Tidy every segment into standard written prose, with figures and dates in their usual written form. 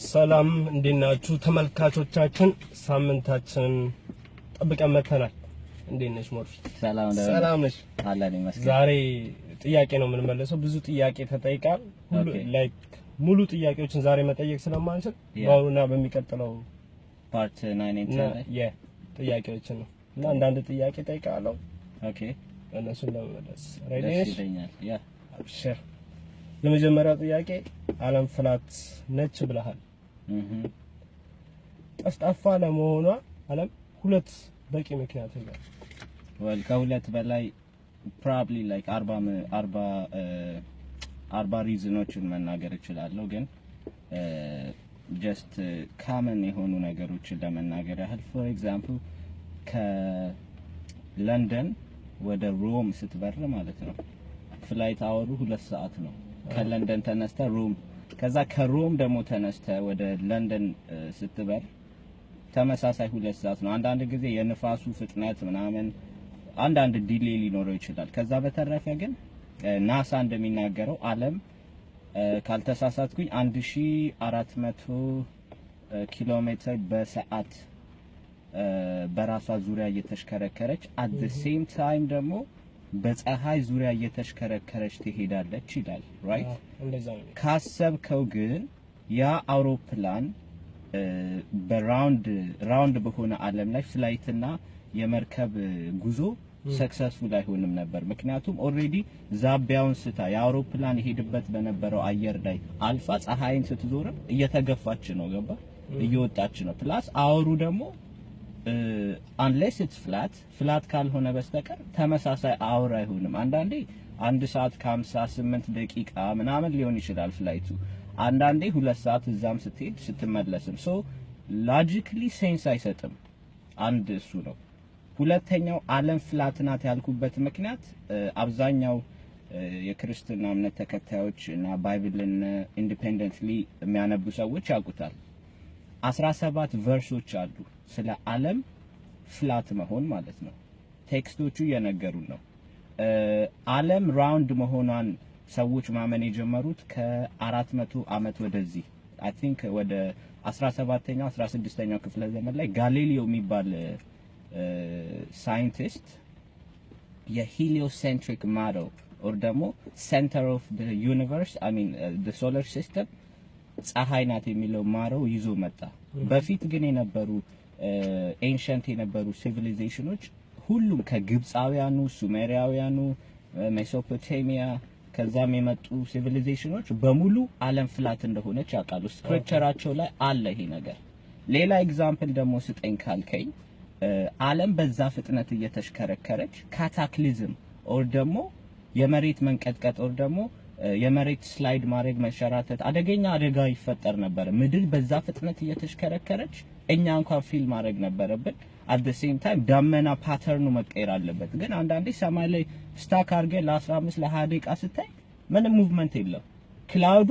ሰላም እንዴናችሁ ተመልካቾቻችን ሳምንታችን ጠብቀን መተናል። እንዴነሽ ሞርፊ? ሰላም ነሽ? አላህ ይመስገን። ዛሬ ጥያቄ ነው የምንመለሰው። ብዙ ጥያቄ ተጠይቃል። ሁሉ ላይክ ሙሉ ጥያቄዎችን ዛሬ መጠየቅ ስለማንችል ባውና በሚቀጥለው ፓርት 9 እና ጥያቄዎችን ነው እና አንዳንድ ጥያቄ ጠይቃለሁ። ኦኬ እነሱን ለመመለስ ሬዲ ነሽ? ያ አብሽር። የመጀመሪያው ጥያቄ ዓለም ፍላት ነች ብለሃል። ጠፍጣፋ ለመሆኗ ዓለም ሁለት በቂ ምክንያት ነው። ወል ከሁለት በላይ probably like 40 ሪዝኖችን መናገር እችላለሁ ግን just common የሆኑ ነገሮችን ለመናገር ያህል for example ከለንደን ወደ ሮም ስትበር ማለት ነው ፍላይት አወሩ 2 ሰዓት ነው። ከለንደን ተነስተ ሮም ከዛ ከሮም ደግሞ ተነስተ ወደ ለንደን ስትበር ተመሳሳይ 2 ሰዓት ነው። አንዳንድ ጊዜ የንፋሱ ፍጥነት ምናምን አንዳንድ ዲሌይ ሊኖረው ይችላል። ከዛ በተረፈ ግን ናሳ እንደሚናገረው ዓለም ካልተሳሳትኩኝ 1400 ኪሎ ሜትር በሰዓት በራሷ ዙሪያ እየተሽከረከረች at the same time ደግሞ በፀሐይ ዙሪያ እየተሽከረከረች ትሄዳለች ይላል። ራይት እንደዛ ነው። ካሰብከው ግን ያ አውሮፕላን በራውንድ በሆነ ዓለም ላይ ፍላይትና የመርከብ ጉዞ ሰክሰስፉል አይሆንም ነበር። ምክንያቱም ኦሬዲ ዛቢያውን ስታ የአውሮፕላን ይሄድበት በነበረው አየር ላይ አልፋ ፀሐይን ስትዞር እየተገፋች ነው፣ ገባ እየወጣች ነው። ፕላስ አወሩ ደግሞ unless it's flat ካልሆነ በስተቀር ተመሳሳይ አወር አይሆንም። አንዳንዴ 1 ሰዓት ከ58 ደቂቃ ምናምን ሊሆን ይችላል ፍላይቱ፣ አንዳንዴ 2 ሰዓት እዛም ስትሄድ ስትመለስም ሶ ሎጂካሊ ሴንስ አይሰጥም። አንድ እሱ ነው። ሁለተኛው ዓለም ፍላት ናት ያልኩበት ምክንያት አብዛኛው የክርስትና እምነት ተከታዮች እና ባይብልን ኢንዲፔንደንትሊ የሚያነቡ ሰዎች ያውቁታል። 17 ቨርሶች አሉ ስለ ዓለም ፍላት መሆን ማለት ነው። ቴክስቶቹ እየነገሩን ነው። ዓለም ራውንድ መሆኗን ሰዎች ማመን የጀመሩት ከ400 ዓመት ወደዚህ አይ ቲንክ ወደ 17ኛው 16ኛው ክፍለ ዘመን ላይ ጋሊሊዮ የሚባል ሳይንቲስት የሂሊዮሴንትሪክ ሞዴል ኦር ደግሞ ሴንተር ኦፍ ዘ ዩኒቨርስ አይ ሚን ዘ ሶላር ሲስተም ፀሐይ ናት የሚለው ማረው ይዞ መጣ። በፊት ግን የነበሩ ኤንሸንት የነበሩ ሲቪላይዜሽኖች ሁሉም ከግብፃውያኑ፣ ሱሜሪያውያኑ፣ ሜሶፖታሚያ ከዛም የመጡ ሲቪላይዜሽኖች በሙሉ ዓለም ፍላት እንደሆነች ያውቃሉ። ስክሪፕቸራቸው ላይ አለ ይሄ ነገር። ሌላ ኤግዛምፕል ደግሞ ስጠኝ ካልከኝ ዓለም በዛ ፍጥነት እየተሽከረከረች ካታክሊዝም ኦር ደግሞ የመሬት መንቀጥቀጥ ኦር ደግሞ የመሬት ስላይድ ማድረግ መሸራተት አደገኛ አደጋ ይፈጠር ነበር። ምድር በዛ ፍጥነት እየተሽከረከረች እኛ እንኳን ፊል ማድረግ ነበረብን። at the same time ዳመና ፓተርኑ መቀየር አለበት። ግን አንዳንዴ ሰማይ ላይ ስታክ አድርገ ለ15 ለ20 ደቂቃ ስታይ ምንም ሙቭመንት የለም። ክላውዱ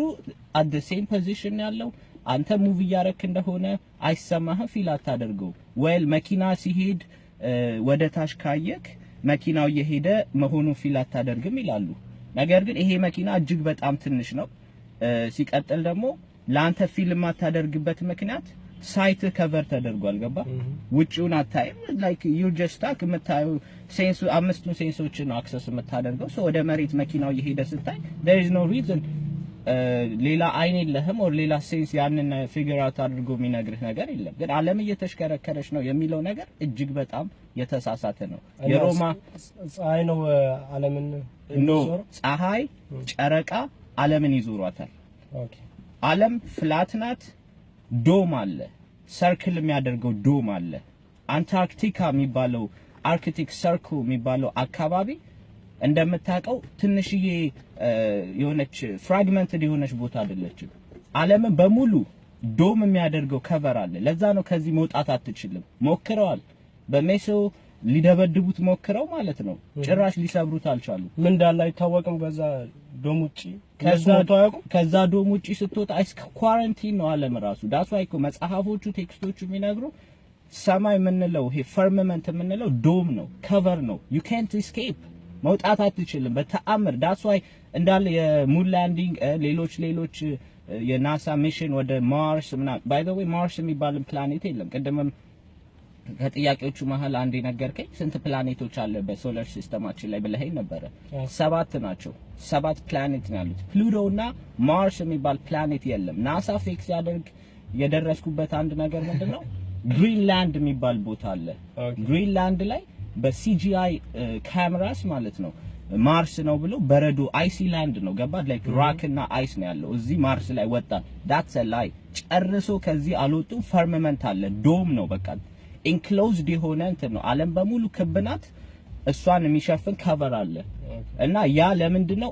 at the same position ያለው አንተ ሙቭ እያረክ እንደሆነ አይሰማህም፣ ፊል አታደርገው። ወይል መኪና ሲሄድ ወደ ታች ካየክ መኪናው እየሄደ መሆኑን ፊል አታደርግም ይላሉ። ነገር ግን ይሄ መኪና እጅግ በጣም ትንሽ ነው። ሲቀጥል ደግሞ ላንተ ፊልም አታደርግበት ምክንያት ሳይት ከቨር ተደርጓል፣ ገባ ውጪውን አታይም። ላይክ ዩ ጀስት ስታክ የምታዩ ሴንሱ አምስቱ ሴንሶችን አክሰስ የምታደርገው ሶ ወደ መሬት መኪናው እየሄደ ስታይ there is no reason ሌላ አይን የለህም ኦር ሌላ ሴንስ ያንን ፊገር አውት አድርጎ የሚነግርህ ነገር የለም። ግን ዓለም እየተሽከረከረች ነው የሚለው ነገር እጅግ በጣም የተሳሳተ ነው። የሮማ ፀሐይ ነው ዓለምን ፀሐይ ጨረቃ ዓለምን ይዞሯታል። ኦኬ ዓለም ፍላት ናት። ዶም አለ፣ ሰርክል የሚያደርገው ዶም አለ። አንታርክቲካ የሚባለው አርክቲክ ሰርክል የሚባለው አካባቢ እንደምታውቀው ትንሽዬ የሆነች ፍራግመንትድ የሆነች ቦታ አይደለችም። ዓለምን በሙሉ ዶም የሚያደርገው ከቨር አለ። ለዛ ነው ከዚህ መውጣት አትችልም። ሞክረዋል፣ በሜሶ ሊደበድቡት ሞክረው ማለት ነው። ጭራሽ ሊሰብሩት አልቻሉ። ምን እንዳለ አይታወቅም። ከዛ ዶም ውጪ ከዛ ዶም ውጪ ስትወጣ እስከ ኳረንቲን ነው ዓለም ራሱ። ዳስ ዋይ እኮ መጽሐፎቹ ቴክስቶቹ የሚነግሩ ሰማይ የምንለው ይሄ ፈርመመንት የምንለው ዶም ነው፣ ከቨር ነው። you can't escape መውጣት አትችልም በተአምር። ዳስ ዋይ እንዳለ የሙን ላንዲንግ ሌሎች የናሳ ሚሽን ወደ ማርስ ምናምን ባይ ዘ ዌይ ማርስ የሚባል ፕላኔት የለም። ቅድምም ከጥያቄዎቹ መሀል አንድ ነገርከኝ ስንት ፕላኔቶች አለ በሶላር ሲስተማችን ላይ ብለኸኝ ነበረ። 7 ናቸው። 7 ፕላኔት ነው ያሉት። ፕሉቶ እና ማርስ የሚባል ፕላኔት የለም። ናሳ ፊክስ ያደርግ የደረስኩበት አንድ ነገር ምንድነው ግሪንላንድ የሚባል ቦታ አለ። ግሪንላንድ ላይ በሲጂአይ ካሜራስ ማለት ነው ማርስ ነው ብሎ በረዶ አይሲላንድ ነው ገባ ላይክ ራክ እና አይስ ነው ያለው። እዚህ ማርስ ላይ ወጣ ዳትስ ላይ ጨርሶ ከዚህ አልወጡም። ፈርመመንት አለ ዶም ነው በቃ ኢንክሎዝድ የሆነ እንትን ነው። ዓለም በሙሉ ክብናት እሷን የሚሸፍን ከቨር አለ እና ያ ለምንድነው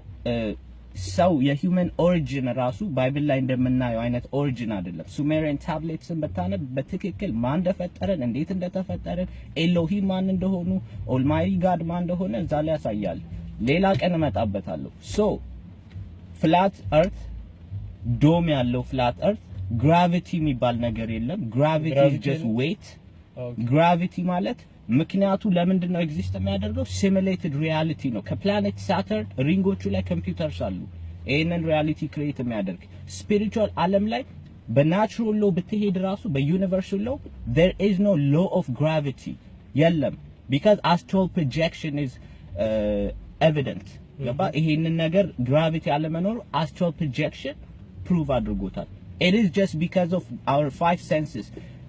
ሰው የሂውመን ኦሪጂን ራሱ ባይብል ላይ እንደምናየው አይነት ኦሪጂን አይደለም። ሱሜሪያን ታብሌትስን በታነብ በትክክል ማን እንደፈጠረን እንዴት እንደተፈጠረን ኤሎሂም ማን እንደሆኑ ኦልማይቲ ጋድ ማን እንደሆነ እዛ ላይ ያሳያል። ሌላ ቀን እመጣበታለሁ። ሶ ፍላት እርት ዶም ያለው ፍላት እርት ግራቪቲ የሚባል ነገር የለም። ግራቪቲ ኢዝ ጀስት ዌት። ግራቪቲ ማለት ምክንያቱ ለምንድን ነው ኤግዚስት የሚያደርገው ሲሙሌትድ ሪያሊቲ ነው። ከፕላኔት ሳተርን ሪንጎቹ ላይ ኮምፒውተርስ አሉ ይሄንን ሪያሊቲ ክሬት የሚያደርግ። ስፒሪቹዋል ዓለም ላይ በናቹራል ሎ ብትሄድ ራሱ በዩኒቨርሳል ሎ there is no law of gravity የለም because astral projection is evident ገባ። ይሄንን ነገር ግራቪቲ አለመኖሩ astral projection prove አድርጎታል። it is just because of our 5 senses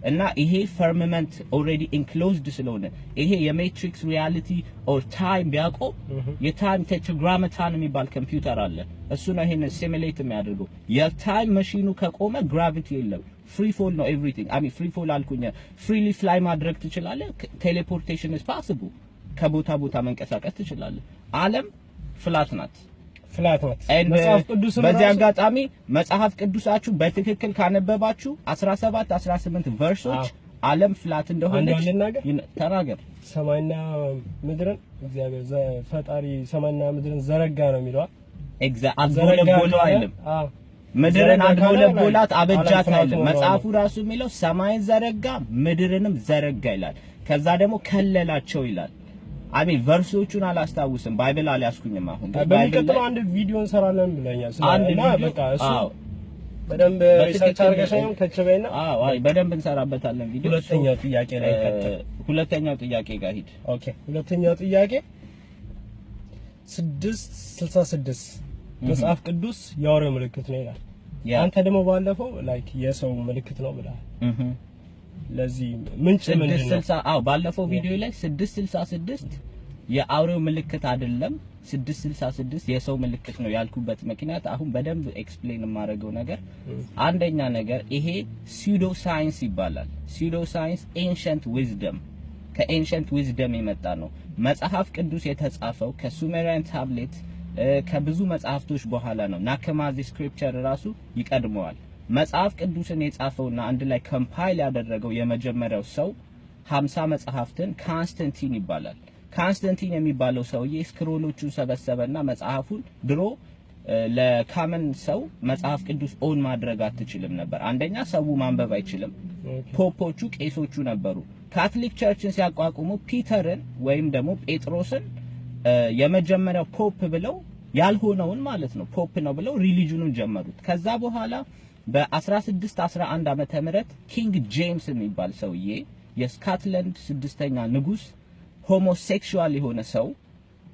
እና ይሄ ፈርመመንት ኦልሬዲ ኢንክሎዝድ ስለሆነ ይሄ የሜትሪክስ ሪያሊቲ ኦር ታይም ቢያቆ የታይም ቴትራግራመታን የሚባል ኮምፒውተር አለ። እሱ ነው ይሄን ሲሙሌት የሚያደርገው። የታይም ማሽኑ ከቆመ ግራቪቲ የለም። ፍሪ ፎል ነው ኤቭሪቲንግ። አይ ሚን ፍሪ ፎል አልኩኝ። ፍሪሊ ፍላይ ማድረግ ትችላለህ። ቴሌፖርቴሽን ኢዝ ፖሲብል። ከቦታ ቦታ መንቀሳቀስ ትችላለህ። ዓለም ፍላት ናት። መጽሐፍ ቅዱስ በዚህ አጋጣሚ መጽሐፍ ቅዱሳችሁ በትክክል ካነበባችሁ 17 18 ቨርሶች ዓለም ፍላት እንደሆነች ተናገር። ሰማይና ምድርን እግዚአብሔር ፈጣሪ ሰማይና ምድርን ዘረጋ ነው የሚለው። አጎለጎለው አይልም። ምድርን አጎለጎላት አበጃት አይልም። መጽሐፉ ራሱ የሚለው ሰማይን ዘረጋ ምድርንም ዘረጋ ይላል። ከዛ ደግሞ ከለላቸው ይላል። አሜን ቨርሶቹን አላስታውስም። ባይብል አልያዝኩኝም። አሁን በሚቀጥለው አንድ ቪዲዮ እንሰራለን ብለኛል። ስለና በቃ እሱ በደንብ ሪሰርች አድርገሽኝ ከቸበይና አይ በደንብ እንሰራበታለን ቪዲዮ። ሁለተኛው ጥያቄ ላይ ሁለተኛው ጥያቄ ጋር ሂድ። ኦኬ ሁለተኛው ጥያቄ 666 መጽሐፍ ቅዱስ የአውሬው ምልክት ነው ይላል። አንተ ደግሞ ባለፈው ላይክ የሰው ምልክት ነው ብለሃል። ለዚህ ምንጭ ምንድነው? ባለፈው ቪዲዮ ላይ 666 የአውሬው ምልክት አይደለም 666 የሰው ምልክት ነው ያልኩበት ምክንያት አሁን በደንብ ኤክስፕሌን የማደርገው ነገር አንደኛ ነገር ይሄ ሱዶ ሳይንስ ይባላል። ሱዶ ሳይንስ ኤንሸንት ዊዝደም ከኤንሸንት ዊዝደም የመጣ ነው። መጽሐፍ ቅዱስ የተጻፈው ከሱሜሪያን ታብሌት ከብዙ መጽሐፍቶች በኋላ ነው። ናከማዚ ስክሪፕቸር ራሱ ይቀድመዋል። መጽሐፍ ቅዱስን የጻፈውና አንድ ላይ ኮምፓይል ያደረገው የመጀመሪያው ሰው 50 መጽሐፍትን ካንስታንቲን ይባላል። ካንስታንቲን የሚባለው ሰውዬ ስክሮሎቹን ሰበሰበና መጽሐፉን ድሮ ለካመን ሰው መጽሐፍ ቅዱስ ኦን ማድረግ አትችልም ነበር። አንደኛ ሰው ማንበብ አይችልም። ፖፖቹ ቄሶቹ ነበሩ። ካቶሊክ ቸርችን ሲያቋቁሙ ፒተርን ወይም ደግሞ ጴጥሮስን የመጀመሪያው ፖፕ ብለው ያልሆነውን ማለት ነው ፖፕ ነው ብለው ሪሊጂኑን ጀመሩት። ከዛ በኋላ በ1611 ዓመተ ምህረት ኪንግ ጄምስ የሚባል ሰውዬ የስካትላንድ ስድስተኛ ንጉስ ሆሞሴክሹዋል የሆነ ሰው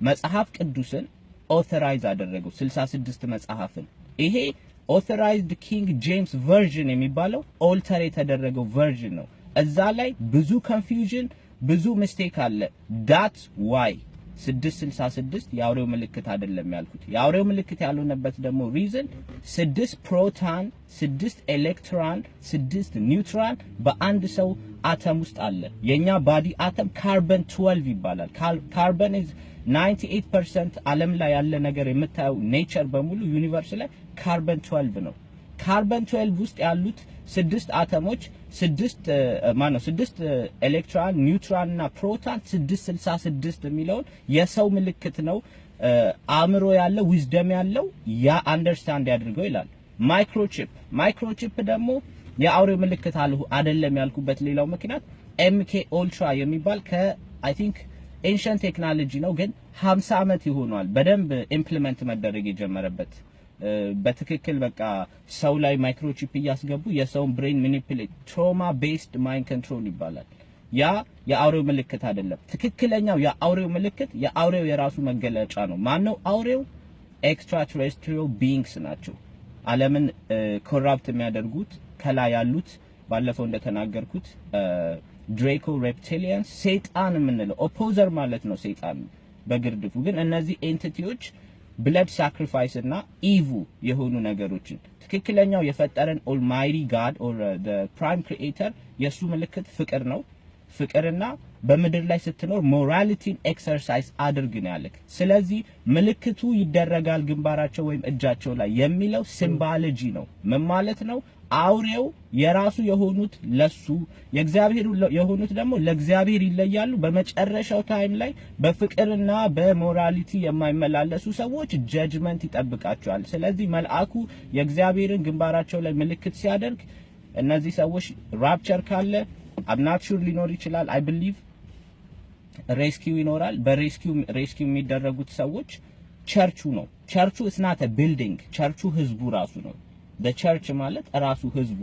መጽሐፍ ቅዱስን ኦተራይዝ አደረገው 66 መጽሐፍን። ይሄ ኦተራይዝድ ኪንግ ጄምስ ቨርዥን የሚባለው ኦልተር የተደረገው ቨርዥን ነው። እዛ ላይ ብዙ ኮንፊውዥን ብዙ ሚስቴክ አለ። ዳት ዋይ 666 የአውሬው ምልክት አይደለም ያልኩት። የአውሬው ምልክት ያልሆነበት ደግሞ ሪዝን 6 ፕሮታን 6 ኤሌክትሮን 6 ኒውትሮን በአንድ ሰው አተም ውስጥ አለ። የኛ ባዲ አተም ካርበን 12 ይባላል። ካርበን is 98% ዓለም ላይ ያለ ነገር የምታየው ኔቸር በሙሉ ዩኒቨርስ ላይ ካርበን 12 ነው። ካርበን 12 ውስጥ ያሉት 6 አተሞች 6 ኤሌክትሮን ኒውትሮን እና ፕሮታን 666 የሚለውን የሰው ምልክት ነው። አእምሮ ያለው ዊዝደም ያለው ያ አንደርስታንድ ያድርገው ይላል። ማይክሮቺፕ ደግሞ የአውሬው ምልክት አይደለም ያልኩበት ሌላው ምክንያት ኤምኬ ኦልትራ የሚባል አይ ቲንክ ኤንሸንት ቴክኖሎጂ ነው፣ ግን 50 ዓመት ይሆናል በደንብ ኢምፕሊመንት መደረግ የጀመረበት በትክክል በቃ ሰው ላይ ማይክሮቺፕ እያስገቡ የሰውን ብሬን ማኒፑሌት ትራውማ ቤዝድ ማይንድ ኮንትሮል ይባላል። ያ የአውሬው ምልክት አይደለም። ትክክለኛው የአውሬው ምልክት የአውሬው የራሱ መገለጫ ነው። ማነው አውሬው? ኤክስትራቴሬስትሪያል ቢይንግስ ናቸው። ዓለምን ኮራፕት የሚያደርጉት ከላይ ያሉት ባለፈው እንደተናገርኩት ድሬኮ ሬፕቲሊያንስ ሰይጣን የምንለው ኦፖዘር ማለት ነው። ሰይጣን በግርድፉ ግን እነዚህ ኤንቲቲዎች ብለድ ሳክሪፋይስ እና ኢቭ የሆኑ ነገሮችን ትክክለኛው የፈጠረን ኦልማይቲ ጋድ ኦር ዘ ፕራይም ክሪኤተር የሱ ምልክት ፍቅር ነው። ፍቅርና በምድር ላይ ስትኖር ሞራሊቲን ኤክሰርሳይዝ አድርግ ነው ያለክ። ስለዚህ ምልክቱ ይደረጋል ግንባራቸው ወይም እጃቸው ላይ የሚለው ሲምቦሎጂ ነው። ምን ማለት ነው? አውሬው የራሱ የሆኑት ለሱ የእግዚአብሔር የሆኑት ደግሞ ለእግዚአብሔር ይለያሉ። በመጨረሻው ታይም ላይ በፍቅርና በሞራሊቲ የማይመላለሱ ሰዎች ጀጅመንት ይጠብቃቸዋል። ስለዚህ መልአኩ የእግዚአብሔርን ግንባራቸው ላይ ምልክት ሲያደርግ እነዚህ ሰዎች ራፕቸር ካለ አብናቹር ሊኖር ይችላል። አይ ቢሊቭ ሬስኪው ይኖራል። በሬስኪው የሚደረጉት ሰዎች ቸርቹ ነው። ቸርቹ is not a building ቸርቹ ህዝቡ ራሱ ነው። በቸርች ማለት ራሱ ህዝቡ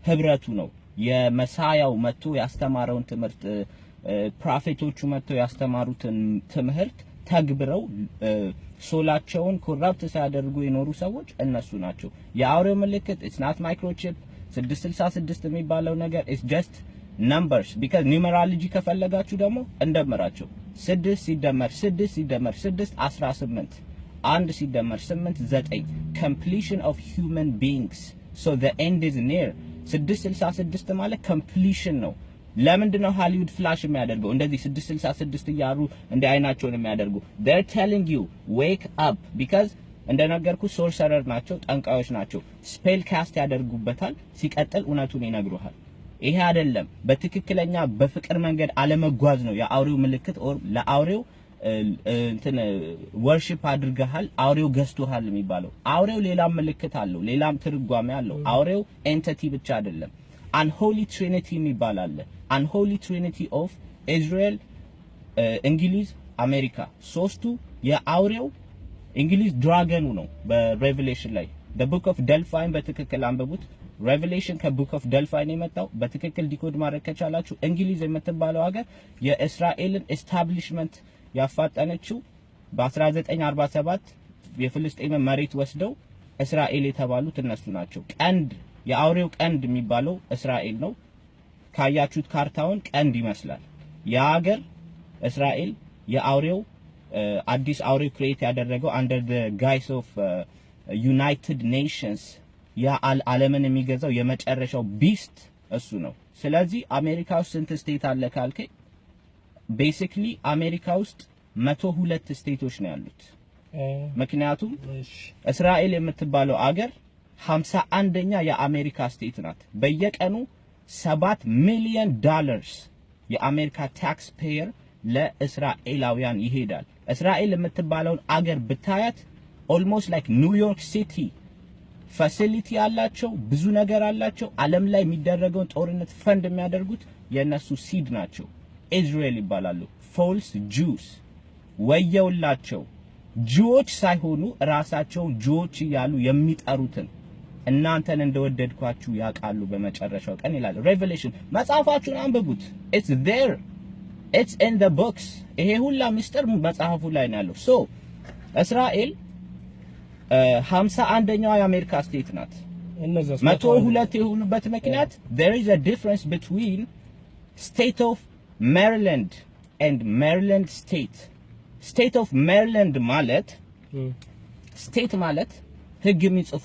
ህብረቱ ነው። የመሳያው መጥቶ ያስተማረውን ትምህርት ፕሮፌቶቹ መጥቶ ያስተማሩትን ትምህርት ተግብረው ሶላቸውን ኮራፕት ሳያደርጉ የኖሩ ሰዎች እነሱ ናቸው። የአውሬው ምልክት it's not microchip 666 የሚባለው ነገር is just numbers because numerology ከፈለጋችሁ ደግሞ እንደምራቸው 6 ሲደመር 6 ሲደመር 6 18 1 ሲደመር 8 9 completion of human beings so the end is near 666 ማለት completion ነው። ለምንድን ነው ሃሊውድ ፍላሽ የሚያደርገው እንደዚህ 666 እያሉ እንደ አይናቸውን የሚያደርጉ? they're telling you wake up because እንደነገርኩ ሶርሰረር ናቸው፣ ጠንቋዮች ናቸው። ስፔል ካስት ያደርጉበታል። ሲቀጥል እውነቱን ይነግሩሃል። ይሄ አይደለም በትክክለኛ በፍቅር መንገድ አለመጓዝ ነው የአውሬው ምልክት። ኦር ለአውሬው እንትን ወርሺፕ አድርገሃል አውሬው ገዝቶሃል የሚባለው። አውሬው ሌላም ምልክት አለው፣ ሌላም ትርጓሜ አለው። አውሬው ኤንቲቲ ብቻ አይደለም። አንሆሊ ትሪኒቲ የሚባል አለ። አንሆሊ ትሪኒቲ ኦፍ እስራኤል፣ እንግሊዝ፣ አሜሪካ ሶስቱ የአውሬው እንግሊዝ ድራገኑ ነው። በሬቨሌሽን ላይ the book of delphine በትክክል አንብቡት። ሬቨሌሽን ከቡክ ኦፍ ደልፋይን የመጣው በትክክል ዲኮድ ማድረግ ከቻላችሁ እንግሊዝ የምትባለው ሀገር የእስራኤልን ኤስታብሊሽመንት ያፋጠነችው በ1947 የፍልስጤም መሬት ወስደው እስራኤል የተባሉት እነሱ ናቸው። ቀንድ የአውሬው ቀንድ የሚባለው እስራኤል ነው። ካያችሁት ካርታውን ቀንድ ይመስላል። የሀገር እስራኤል የአውሬው አዲስ አውሬው ክሬት ያደረገው under the guise of United Nations ያ ዓለምን የሚገዛው የመጨረሻው ቢስት እሱ ነው። ስለዚህ አሜሪካ ውስጥ ስንት ስቴት አለ ካልከኝ ቤሲክሊ አሜሪካ ውስጥ 102 ስቴቶች ነው ያሉት። ምክንያቱም እስራኤል የምትባለው አገር 51ኛ የአሜሪካ ስቴት ናት። በየቀኑ $7 ሚሊዮን የአሜሪካ ታክስ ፔየር ለእስራኤላውያን ይሄዳል። እስራኤል የምትባለውን አገር ብታያት ኦልሞስት ላይክ ኒውዮርክ ሲቲ ፋሲሊቲ አላቸው፣ ብዙ ነገር አላቸው። ዓለም ላይ የሚደረገውን ጦርነት ፈንድ የሚያደርጉት የነሱ ሲድ ናቸው። እስራኤል ይባላሉ። ፎልስ ጁስ ወየውላቸው። ጁዎች ሳይሆኑ ራሳቸው ጁዎች እያሉ የሚጠሩትን እናንተን እንደወደድኳችሁ ያውቃሉ በመጨረሻው ቀን ይላል ሬቨሌሽን። መጽሐፋችሁን አንብቡት። it's there it's in the books። ይሄ ሁላ ምስጢር መጽሐፉ ላይ ነው ያለው። ሶ እስራኤል 51ኛው የአሜሪካ ስቴት ናት። 102 የሆኑበት ምክንያት there is a difference between state of Maryland and Maryland state. state of Maryland ማለት state ማለት ህግ የሚጽፉ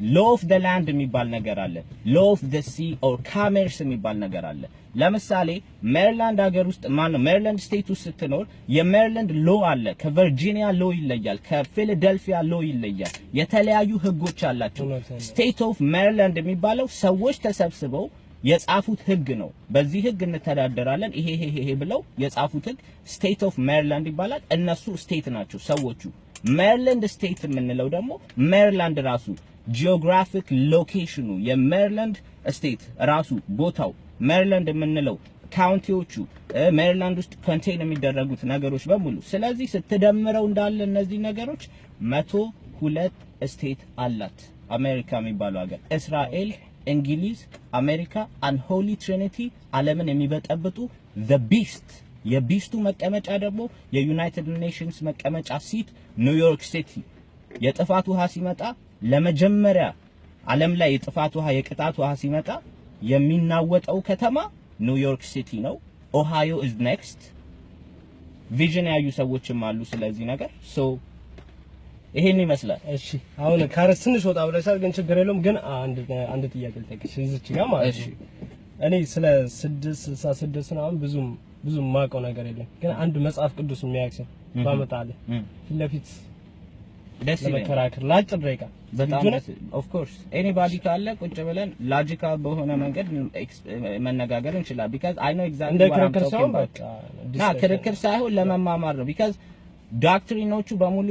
law of the land የሚባል ነገር አለ። law of the sea or commerce የሚባል ነገር አለ። ለምሳሌ ሜሪላንድ ሀገር ውስጥ ማን ነው ሜሪላንድ ስቴት ውስጥ ስትኖር የሜሪላንድ ሎ አለ። ከቨርጂኒያ ሎ ይለያል፣ ከፊላዴልፊያ ሎ ይለያል። የተለያዩ ህጎች አላቸው። ስቴት ኦፍ ሜሪላንድ የሚባለው ሰዎች ተሰብስበው የጻፉት ህግ ነው። በዚህ ህግ እንተዳደራለን ይሄ ብለው የጻፉት ህግ ስቴት ኦፍ ሜሪላንድ ይባላል። እነሱ ስቴት ናቸው ሰዎቹ። ሜሪላንድ ስቴት የምንለው ደግሞ ሜሪላንድ ራሱ ጂኦግራፊክ ሎኬሽኑ የሜሪላንድ ስቴት ራሱ ቦታው ሜሪላንድ የምንለው ካውንቲዎቹ ሜሪላንድ ውስጥ ኮንቴን የሚደረጉት ነገሮች በሙሉ። ስለዚህ ስትደምረው እንዳለ እነዚህ ነገሮች ሁለት ስቴት አላት አሜሪካ የሚባለው ሀገር እስራኤል እንግሊዝ አሜሪካ and holy trinity ዓለምን የሚበጠብጡ the beast የቢስቱ መቀመጫ ደግሞ የዩናይትድ ኔሽንስ መቀመጫ ሲት ኒውዮርክ ሲቲ የጥፋት ውሃ ሲመጣ ለመጀመሪያ ዓለም ላይ የጥፋት ውሃ የቅጣት ውሃ ሲመጣ የሚናወጠው ከተማ ኒውዮርክ ሲቲ ነው ኦሃዮ is next ቪዥን ያዩ ሰዎችም አሉ ስለዚህ ነገር ሶ ይሄን ይመስላል እሺ አሁን ካረስ ትንሽ ወጣ ብለሻል ግን ችግር የለውም ግን አንድ ጥያቄ ልጠይቅሽ እዚች ጋር ማለት ነው እኔ ስለ 666 ነው ብዙም ማውቀው ነገር የለም ግን አንድ መጽሐፍ ቅዱስ የሚያክሰው ባመጣልህ ፊት ለፊት ለመከራከር ላጭር ደቂቃ በጣም ኦፍ ኮርስ ኤኒባዲ ካለ ቁጭ ብለን ሎጂካል በሆነ መንገድ መነጋገር እንችላለን because I know exactly እንደ ክርክር ሳይሆን በቃ ክርክር ሳይሆን ለመማማር ነው because ዶክትሪኖቹ በሙሉ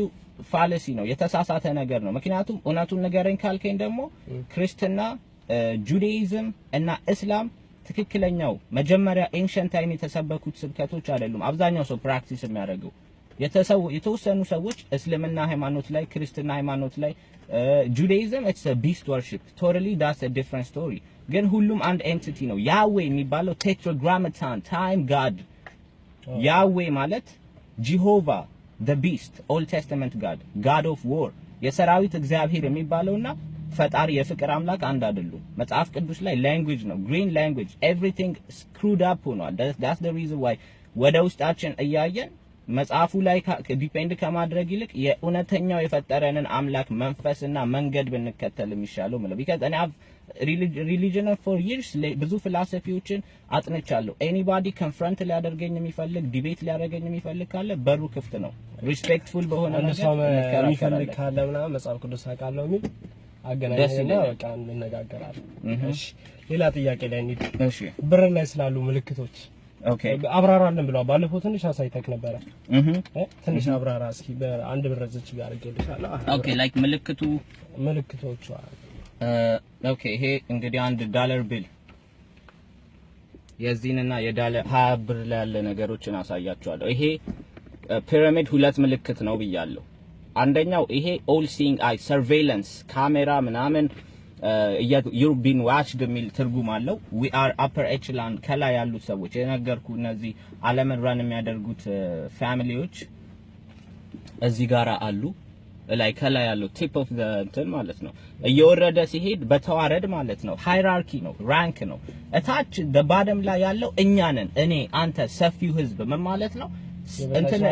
ፋለሲ ነው የተሳሳተ ነገር ነው ምክንያቱም እውነቱን ነገረኝ ካልከኝ ደግሞ ክርስትና ጁዳይዝም እና እስላም ትክክለኛው መጀመሪያ ኤንሸንት ታይም የተሰበኩት ስብከቶች አይደሉም አብዛኛው ሰው ፕራክቲስ የሚያደርገው የተወሰኑ ሰዎች እስልምና ሃይማኖት ላይ ክርስትና ሃይማኖት ላይ ጁዳይዝም it's a beast worship totally that's a different story ግን ሁሉም አንድ ኤንቲቲ ነው ያህዌ የሚባለው ቴትራግራማቶን ታይም ጋድ ያህዌ ማለት ጂሆቫ the beast old testament god of war የሰራዊት እግዚአብሔር የሚባለውና ፈጣሪ የፍቅር አምላክ አንድ አይደሉም መጽሐፍ ቅዱስ ላይ language ነው green language everything screwed up ሆኗል that's the reason why ወደ ውስጣችን እያየን መጽሐፉ ላይ ዲፔንድ ከማድረግ ይልቅ የኡነተኛው የፈጠረንን አምላክ መንፈስና መንገድ ብንከተል የሚሻለው ማለት because I have religion for years ብዙ ፊሎሶፊዎችን አጥንቻለሁ anybody confront ሊያደርገኝ የሚፈልግ ዲቤት ሊያደርገኝ የሚፈልግ ካለ በሩ ክፍት ነው respectful በሆነ ነገር የሚፈልግ ካለ ምናምን መጽሐፍ ቅዱስ አቃለው የሚል አገናኝና በቃ እንነጋገራለን እሺ ሌላ ጥያቄ ላይ እንሂድ እሺ ብር ላይ ስላሉ ምልክቶች ኦኬ አብራራልን ብለው ባለፈው ትንሽ አሳይተክ ነበር ትንሽ አብራራ እስኪ በአንድ ብር እዚች ጋር አድርጌልሻለሁ ኦኬ ላይክ ምልክቶቹ ኦኬ ይሄ እንግዲህ አንድ ዶላር ቢል የዚህንና የዶላር 20 ብር ላይ ያለ ነገሮችን አሳያችኋለሁ ይሄ ፒራሚድ ሁለት ምልክት ነው ብያለሁ አንደኛው ይሄ ኦል ሲንግ አይ ሰርቬይላንስ ካሜራ ምናምን you've been watched የሚል ትርጉም አለው we are upper echelon ከላይ ያሉት ሰዎች የነገርኩ እነዚህ ዓለምን ራን የሚያደርጉት ፋሚሊዎች እዚህ ጋራ አሉ ላይ ከላይ ያለው ቲፕ ኦፍ ዘ እንትን ማለት ነው እየወረደ ሲሄድ በተዋረድ ማለት ነው ሃይራርኪ ነው ራንክ ነው እታች በባደም ላይ ያለው እኛ ነን እኔ አንተ ሰፊው ህዝብ ምን ማለት ነው እንትን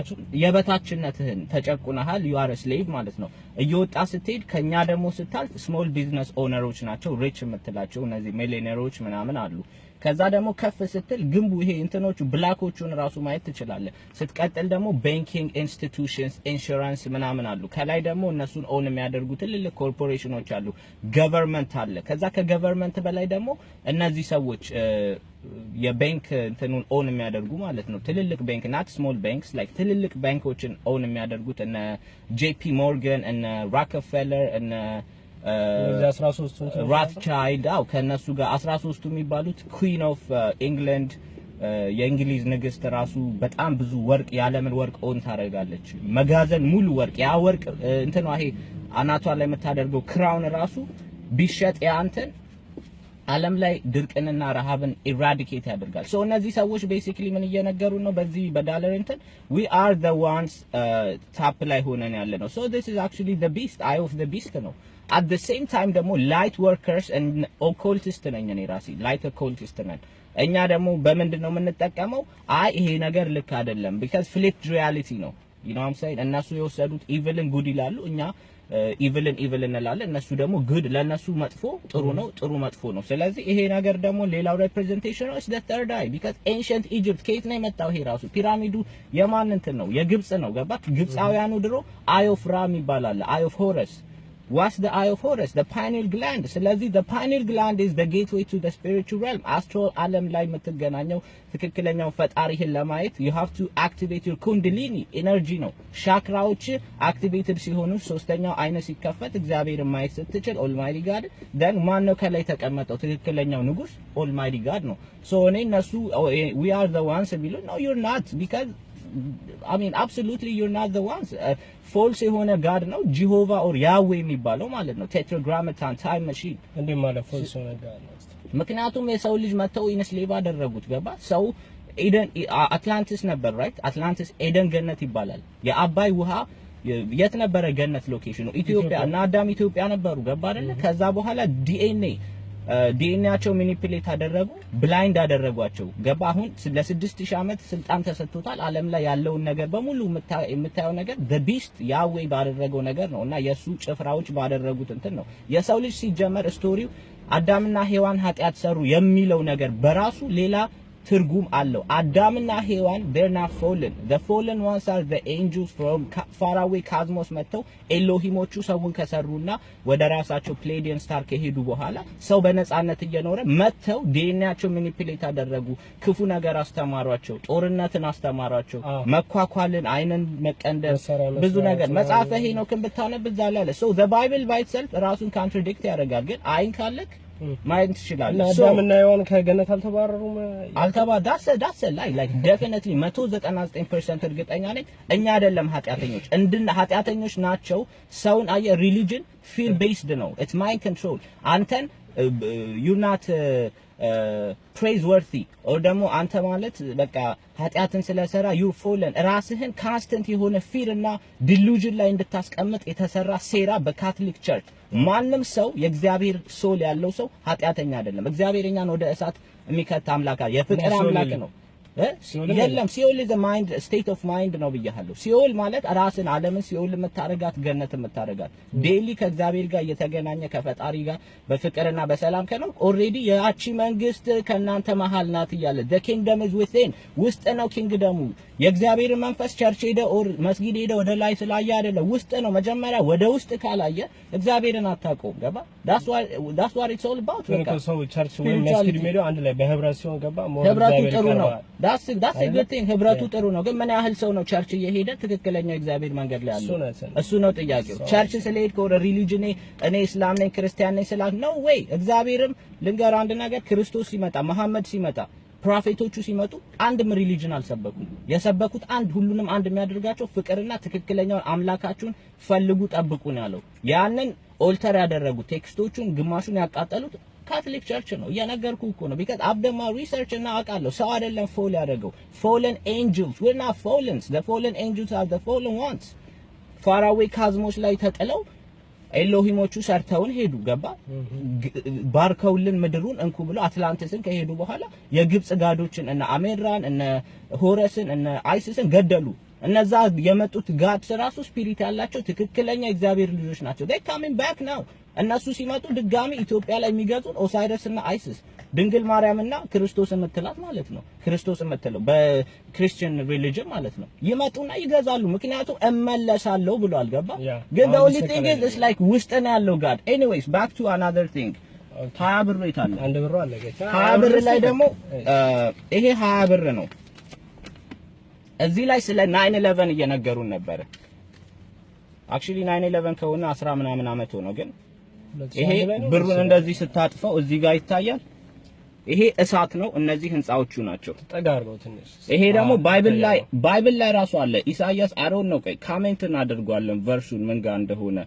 የበታችነትህን ተጨቁነሃል you are a slave ማለት ነው እየወጣ ስትሄድ ከኛ ደግሞ ስታልፍ ስሞል ቢዝነስ ኦነሮች ናቸው ሪች የምትላቸው እነዚህ ሚሊዮነሮች ምናምን አሉ ከዛ ደግሞ ከፍ ስትል ግንቡ ይሄ እንትኖቹ ብላኮቹን ራሱ ማየት ትችላለህ ስትቀጥል ደግሞ ባንኪንግ ኢንስቲትዩሽንስ ኢንሹራንስ ምናምን አሉ ከላይ ደግሞ እነሱን ኦን የሚያደርጉ ትልልቅ ኮርፖሬሽኖች አሉ ገቨርንመንት አለ ከዛ ከገቨርንመንት በላይ ደግሞ እነዚህ ሰዎች የባንክ እንትኑን ኦን የሚያደርጉ ማለት ነው ትልልቅ ባንክ ናት ስሞል ባንክስ ላይክ ትልልቅ ባንኮችን ኦን የሚያደርጉት እነ ጄፒ ሞርጋን እነ ሮክፌለር እነ 13 ራትቻይልድ ከነሱ ጋር 13ቱ የሚባሉት ኩዊን ኦፍ ኢንግላንድ የእንግሊዝ ንግስት ራሱ በጣም ብዙ ወርቅ ያለምን ወርቅ ኦን ታደርጋለች መጋዘን ሙሉ ወርቅ ያ ወርቅ እንትኗ ይሄ አናቷ ላይ የምታደርገው ክራውን ራሱ ቢሸጥ ያንተን ዓለም ላይ ድርቅንና ረሃብን ኢራዲኬት ያደርጋል ሶ እነዚህ ሰዎች ቤሲክሊ ምን እየነገሩ ነው በዚህ በዳለር እንትን we are the ones ታፕ ላይ ሆነን ያለ ነው so this is actually the beast eye of the beast ነው at the same time ደግሞ light workers and occultists ነኝ እኔ ራሴ light occultists ነን እኛ ደግሞ በመንድነው የምንጠቀመው አይ ይሄ ነገር ልክ አይደለም because flipped reality ነው you know what I'm saying እነሱ የወሰዱት evilን good ይላሉ እኛ ኢቭልን እንላለን እነሱ ደግሞ good ለነሱ መጥፎ ጥሩ ነው ጥሩ መጥፎ ነው ስለዚህ ይሄ ነገር ደግሞ ሌላው ሪፕሬዘንቴሽን ነው the third eye because ancient Egypt ከየት ነው የመጣው ይሄ ራሱ ፒራሚዱ የማን እንትን ነው የግብጽ ነው ገባክ ግብጻውያኑ ድሮ eye of Ra ይባላል eye of Horus what's the eye of Horus the pineal gland ስለዚህ the pineal gland is the gateway to the spiritual realm astral ዓለም ላይ የምትገናኘው ትክክለኛው ፈጣሪህን ለማየት you have to activate your kundalini energy ነው ሻክራዎች activated ሲሆኑ ሶስተኛው አይነ ሲከፈት እግዚአብሔር ማየት ስትችል almighty god then ማን ነው ከላይ ተቀመጠው ትክክለኛው ንጉስ almighty god ነው so እኔ እነሱ we are the ones ቢሉ no you're not because I mean absolutely you're not the ones false የሆነ ጋድ ነው ጂሆቫ ኦር ያዌ የሚባለው ማለት ነው tetragrammaton time machine እንዴ ማለት false የሆነ ጋድ ነው ምክንያቱም የሰው ልጅ መተው ኢንስሌቭ አደረጉት ገባ ሰው ኤደን አትላንቲስ ነበር ራይት አትላንቲስ ኤደን ገነት ይባላል የአባይ ውሃ የት ነበረ ገነት ሎኬሽኑ ኢትዮጵያ እና አዳም ኢትዮጵያ ነበሩ ገባ አይደለ ከዛ በኋላ ዲኤንኤያቸው ማኒፑሌት አደረጉ ብላይንድ አደረጓቸው ገባ አሁን ለ6000 አመት ስልጣን ተሰጥቶታል ዓለም ላይ ያለውን ነገር በሙሉ የምታየው ነገር the beast ያዌ ባደረገው ነገር ነውና የሱ ጭፍራዎች ባደረጉት እንትን ነው የሰው ልጅ ሲጀመር ስቶሪው አዳምና ሔዋን ኃጢያት ሰሩ የሚለው ነገር በራሱ ሌላ ትርጉም አለው አዳምና ሔዋን they're not fallen the fallen ones are the angels from far away cosmos መተው ኤሎሂሞቹ ሰውን ከሰሩና ወደ ራሳቸው ፕሌዲየን ስታር ከሄዱ በኋላ ሰው በነጻነት እየኖረ መተው ዲኤንኤያቸው ማኒፑሌት አደረጉ ክፉ ነገር አስተማሯቸው ጦርነትን አስተማሯቸው መኳኳልን አይነን መቀንደስ ብዙ ነገር መጽሐፈ ሄኖክን ብታነብ እዛ ላይ አለ so the bible by itself ራሱን ኮንትራዲክት ያደርጋል ግን አይን ካለክ ማይንድ ይችላል አዳምና ሔዋን ከገነት አልተባረሩም that's a lie like definitely 199% እርግጠኛ ነኝ እኛ አይደለም ኃጢያተኞች ኃጢያተኞች ናቸው ሰውን አየ religion fear based ነው it's mind control አንተን you're not praiseworthy or ደግሞ አንተ ማለት በቃ ኃጢያትን ስለሰራ you fallen ራስህን constant የሆነ fear እና delusion ላይ እንድታስቀምጥ የተሰራ ሴራ በካቶሊክ ቸርች ማንንም ሰው የእግዚአብሔር ሶል ያለው ሰው ኃጢያተኛ አይደለም እግዚአብሔርኛን ወደ እሳት የሚከት አምላክ የፍቅር አምላክ ነው የለም ሲኦል is a mind state of mind ነው ብያለሁ ሲኦል ማለት ራስን ዓለምን ሲኦል የምታረጋት ገነት የምታረጋት ዴሊ ከእግዚአብሔር ጋር እየተገናኘ ከፈጣሪ ጋር በፍቅርና በሰላም ከነው ኦሬዲ ያቺ መንግስት ከናንተ መሃል ናት ይያለ the kingdom is within ውስጥ ነው ኪንግደሙ የእግዚአብሔር መንፈስ ቸርች ሄደ ኦር መስጊድ ሄደ ወደ ላይ ስላየ አይደለም ውስጥ ነው መጀመሪያ ወደ ውስጥ ካላየ እግዚአብሔርን አታውቀውም ገባ that's what it's all about በቃ ሰው ቸርች ወይ መስጊድ ሄዶ አንድ ላይ በህብረት ሲሆን ገባ ህብረቱ ጥሩ ነው that's a good thing ህብረቱ ጥሩ ነው ግን ምን ያህል ሰው ነው ቸርች እየሄደ ትክክለኛው እግዚአብሔር መንገድ ላይ ያለው እሱ ነው ጥያቄው ቸርች ስለሄድከው ወደ ሪሊጅን እኔ እስላም ነኝ ክርስቲያን ነኝ ስላል ነው ወይ እግዚአብሔርም ልንገር አንድ ነገር ክርስቶስ ሲመጣ መሐመድ ሲመጣ ፕሮፌቶቹ ሲመጡ አንድም ሪሊጅን አልሰበኩም የሰበኩት አንድ ሁሉንም አንድ የሚያደርጋቸው ፍቅርና ትክክለኛውን አምላካችሁን ፈልጉ ጠብቁ ነው ያለው ያንን ኦልተር ያደረጉት ቴክስቶቹን ግማሹን ያቃጠሉት ካቶሊክ ቸርች ነው እየነገርኩ እኮ ነው because አብደማ ሪሰርች እና አውቃለሁ ሰው አይደለም ፎል ያደረገው fallen angels we're not fallen the fallen angels are the fallen ones far away cosmos ላይ ተጥለው ኤሎሂሞቹ ሰርተውን ሄዱ ገባ ባርከውልን ምድሩን እንኩ ብሎ አትላንቲስን ከሄዱ በኋላ የግብጽ ጋዶችን እና አሜራን እና ሆረስን እና አይሲስን ገደሉ እነዛ የመጡት ጋድስ ራሱ ስፒሪት ያላቸው ትክክለኛ እግዚአብሔር ልጆች ናቸው they coming back now እነሱ ሲመጡ ድጋሚ ኢትዮጵያ ላይ የሚገዙት ኦሳይረስ እና አይሲስ ድንግል ማርያምና ክርስቶስ የምትላት ማለት ነው ክርስቶስ የምትለው በክርስቲያን ሪሊጅን ማለት ነው ይመጡና ይገዛሉ ምክንያቱም እመለሳለሁ ብሏል ገባ ግን the only thing is it's like ውስጥ ነው ያለው ጋድ anyways back to another thing 20 ብር ይታል አንድ ብር አለ ገቻ 20 ብር ላይ ደግሞ ይሄ 20 ብር ነው እዚህ ላይ ስለ 9/11 እየነገሩን ነበር actually 9/11 ከሆነ 10 ምናምን አመት ነው ግን ይሄ ብሩን እንደዚህ ስታጥፈው እዚህ ጋር ይታያል ይሄ እሳት ነው እነዚህ ህንጻዎቹ ናቸው ተጋርገው ትንሽ ይሄ ደግሞ ባይብል ላይ ራሱ አለ ኢሳይያስ አሮን ነው ቆይ ካሜንት እናደርጋለን ቨርሱን ምን ጋር እንደሆነ